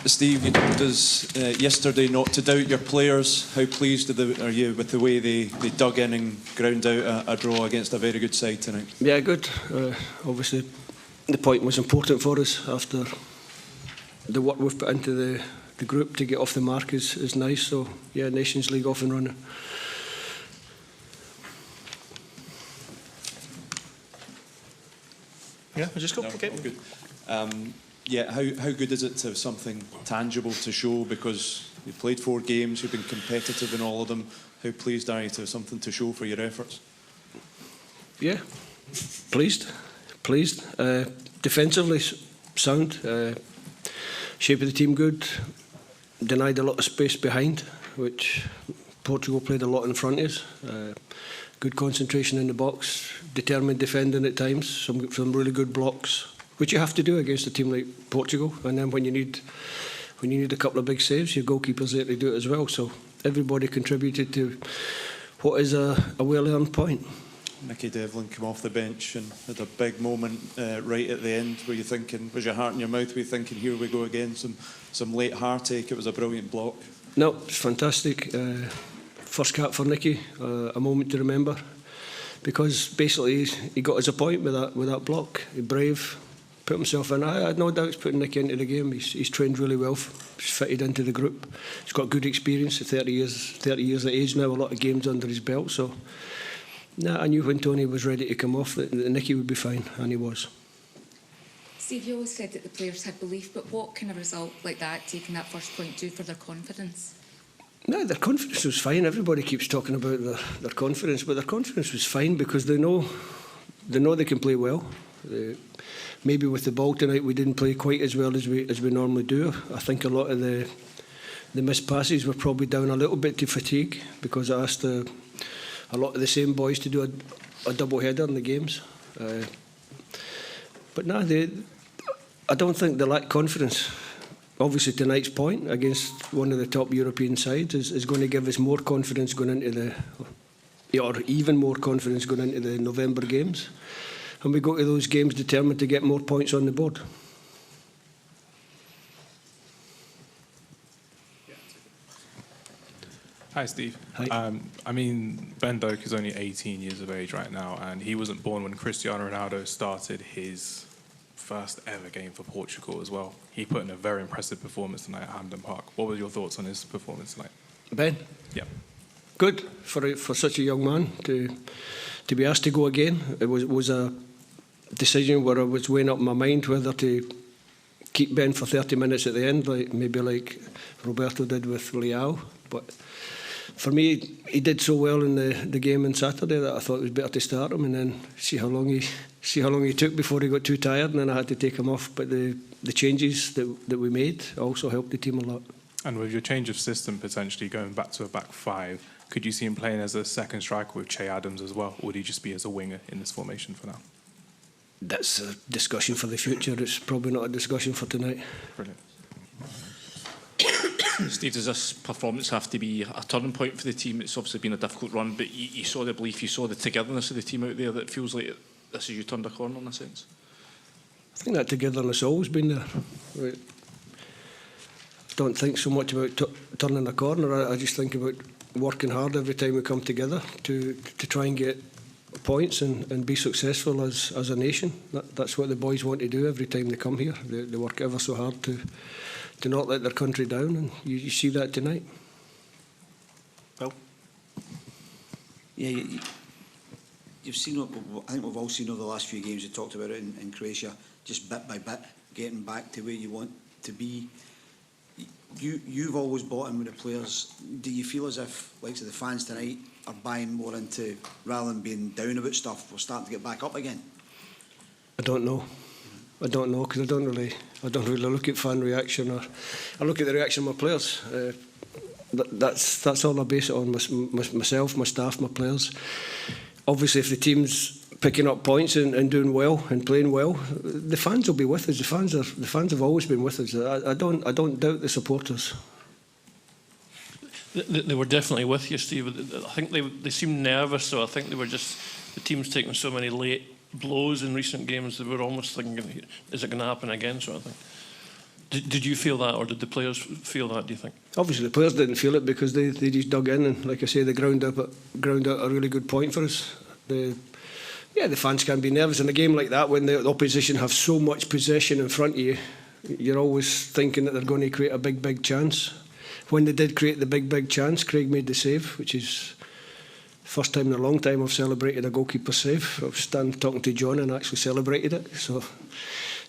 Steve, you told us yesterday not to doubt your players. How pleased are you with the way they dug in and ground out a draw against a very good side tonight? Yeah, good. Obviously, the point was important for us after the work we've put into the group. To get off the mark is nice. So, yeah, Nations League off and running. Yeah, I'll just go. No, okay. Good. Yeah, how good is it to have something tangible to show? Because you've played 4 games, you've been competitive in all of them. How pleased are you to have something to show for your efforts? Yeah, pleased. Defensively sound. Shape of the team good. Denied a lot of space behind, which Portugal played a lot in front of us. Good concentration in the box. Determined defending at times. Some really good blocks, which you have to do against a team like Portugal. And then when you need a couple of big saves, your goalkeeper's there to do it as well. So everybody contributed to what is a well-earned point. Nicky Devlin came off the bench and had a big moment right at the end. Were you thinking, was your heart in your mouth? Were you thinking, here we go again, some late heartache? It was a brilliant block. No, it's fantastic. First cap for Nicky, a moment to remember, because basically he got his point with that block. He brave, put himself in. I had no doubts putting Nicky into the game. He's trained really well. He's fitted into the group. He's got good experience. 30 years of age now. A lot of games under his belt. So, I knew when Tony was ready to come off that Nicky would be fine, and he was. Steve, you always said that the players had belief, but what can a result like that, taking that first point, do for their confidence? No, their confidence was fine. Everybody keeps talking about their confidence, but their confidence was fine because they know they can play well. Maybe with the ball tonight, we didn't play quite as well as we normally do. I think a lot of the missed passes were probably down a little bit to fatigue, because I asked a lot of the same boys to do a double header in the games. But no, I don't think they lack confidence. Obviously, tonight's point against one of the top European sides is going to give us more confidence going into or even more confidence going into the November games. And we go to those games determined to get more points on the board. Hi, Steve. Hi. I mean, Ben Doak is only 18 years of age right now, and he wasn't born when Cristiano Ronaldo started his first ever game for Portugal as well. He put in a very impressive performance tonight at Hampden Park. What were your thoughts on his performance tonight? Ben? Yeah. Good for such a young man to be asked to go again. It was a decision where I was weighing up my mind whether to keep Ben for 30 minutes at the end, like Roberto did with Leao. But for me, he did so well in the game on Saturday that I thought it was better to start him and then see how long he took before he got too tired, and then I had to take him off. But the changes that we made also helped the team a lot. And with your change of system potentially going back to a back 5, could you see him playing as a second striker with Che Adams as well, or would he just be as a winger in this formation for now? That's a discussion for the future. It's probably not a discussion for tonight. Brilliant. Steve, does this performance have to be a turning point for the team? It's obviously been a difficult run, but you saw the belief, you saw the togetherness of the team out there, that feels like this is you turned a corner in a sense. I think that togetherness has always been there. I don't think so much about turning a corner. I just think about working hard every time we come together to try and get points and be successful as a nation. That's what the boys want to do every time they come here. They work ever so hard to not let their country down, and you see that tonight. Well, yeah, you've seen what I think we've all seen over the last few games. You talked about it in Croatia, just bit by bit getting back to where you want to be. You've always bought in with the players. Do you feel as if, like the fans tonight, are buying more into, rather than being down about stuff, we're starting to get back up again? I don't know because I don't really look at fan reaction, or I look at the reaction of my players. That's all I base it on. Myself, my staff, my players. Obviously, if the team's picking up points and doing well and playing well, the fans will be with us. The fans have always been with us. I don't doubt the supporters. They were definitely with you, Steve. I think they seemed nervous, so I think they were just, the team's taken so many late blows in recent games, they were almost thinking, is it going to happen again, sort of thing. Did you feel that, or did the players feel that, do you think? Obviously, the players didn't feel it because they just dug in, and like I say, they ground out a really good point for us. The fans can be nervous in a game like that when the opposition have so much possession in front of you. You're always thinking that they're going to create a big chance. When they did create the big chance, Craig made the save, which is the first time in a long time I've celebrated a goalkeeper save. I was standing talking to John and actually celebrated it. So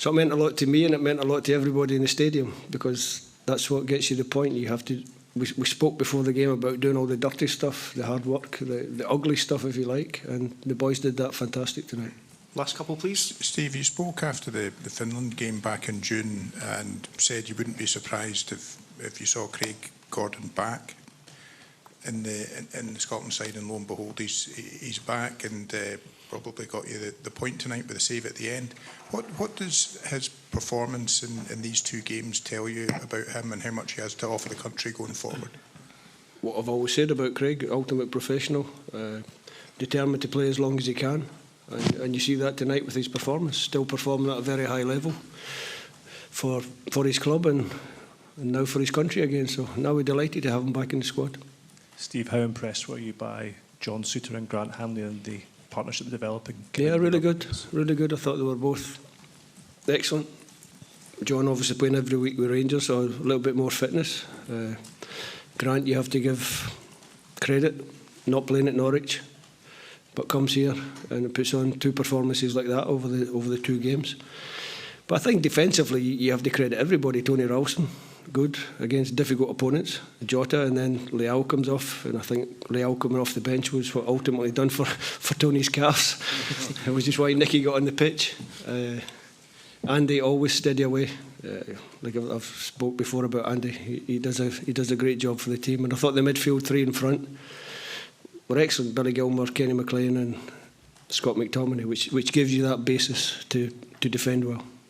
it meant a lot to me, and it meant a lot to everybody in the stadium, because that's what gets you the point. You have to. We spoke before the game about doing all the dirty stuff, the hard work, the ugly stuff, if you like, and the boys did that fantastic tonight. Last couple, please. Steve, you spoke after the Finland game back in June and said you wouldn't be surprised if you saw Craig Gordon back in the Scotland side, and lo and behold, he's back and probably got you the point tonight with a save at the end. What does his performance in these two games tell you about him and how much he has to offer the country going forward? What I've always said about Craig: ultimate professional, determined to play as long as he can. And you see that tonight with his performance, still performing at a very high level for his club and now for his country again. So now we're delighted to have him back in the squad. Steve, how impressed were you by John Souttar and Grant Hanley and the partnership developing? Yeah, really good, really good. I thought they were both excellent. John obviously playing every week with Rangers, so a little bit more fitness. Grant, you have to give credit, not playing at Norwich, but comes here and puts on two performances like that over the two games. But I think defensively you have to credit everybody. Tony Ralston, good against difficult opponents. Jota, and then Leao comes off, and I think Leao coming off the bench was what ultimately done for Tony's calves. It was just why Nicky got on the pitch. Andy always steady away. Like I've spoke before about Andy, he does a great job for the team, and I thought the midfield three in front were excellent. Billy Gilmore, Kenny McLean and Scott McTominay, which gives you that basis to defend well.